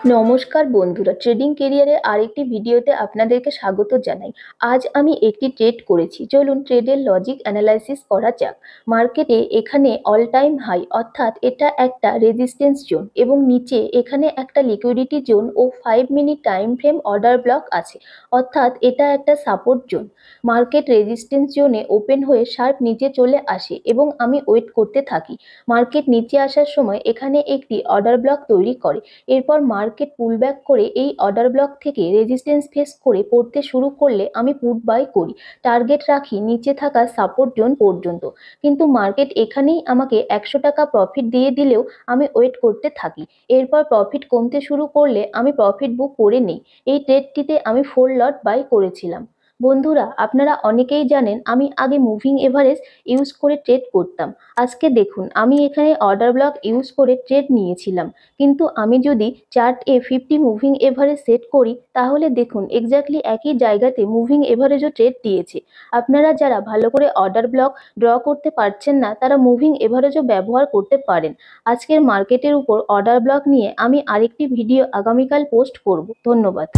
নমস্কার বন্ধুরা, ট্রেডিং কেরিয়ারে আরেকটি ভিডিওতে আপনাদেরকে স্বাগত জানাই। আজ আমি একটি ট্রেড করেছি, চলুন ট্রেডের লজিক অ্যানালাইসিস করা যাক। মার্কেটে এখানে অল টাইম হাই, অর্থাৎ এটা একটা রেজিস্ট্যান্স জোন এবং নিচে এখানে একটা লিকুইডিটি জোন ও 5 minute time frame order block আছে, অর্থাৎ এটা একটা সাপোর্ট জোন। মার্কেট রেজিস্ট্যান্স জোনে ওপেন হয়ে শার্প নিচে চলে আসে এবং আমি ওয়েট করতে থাকি। মার্কেট নিচে আসার সময় এখানে একটি অর্ডার ব্লক তৈরি করে। এরপর মার্কেট পুলব্যাক করে এই অর্ডার ব্লক থেকে রেজিস্ট্যান্স ফেস করে পড়তে শুরু করলে আমি পুট বাই করি। টার্গেট রাখি নিচে থাকা সাপোর্ট জোন পর্যন্ত। কিন্তু মার্কেট এখানেই আমাকে 100 টাকা প্রফিট দিয়ে দিলেও আমি ওয়েট করতে থাকি। এরপর প্রফিট কমতে শুরু করলে আমি প্রফিট বুক করে নিই। এই ট্রেডটিতে আমি 4 লট বাই করেছিলাম। বন্ধুরা, আপনারা অনেকেই জানেন আমি আগে মুভিং এভারেজ ইউজ করে ট্রেড করতাম। আজকে দেখুন আমি এখানে অর্ডার ব্লক ইউজ করে ট্রেড নিয়েছিলাম, কিন্তু আমি যদি চার্টে 50 মুভিং এভারেজ সেট করি তাহলে দেখুন এক্স্যাক্টলি একই জায়গাতে মুভিং এভারেজও ট্রেড দিয়েছে। আপনারা যারা ভালো করে অর্ডার ব্লক ড্র করতে পারছেন না তারা মুভিং এভারেজও ব্যবহার করতে পারেন। আজকের মার্কেটের উপর অর্ডার ব্লক নিয়ে আমি আরেকটি ভিডিও আগামীকাল পোস্ট করব। ধন্যবাদ।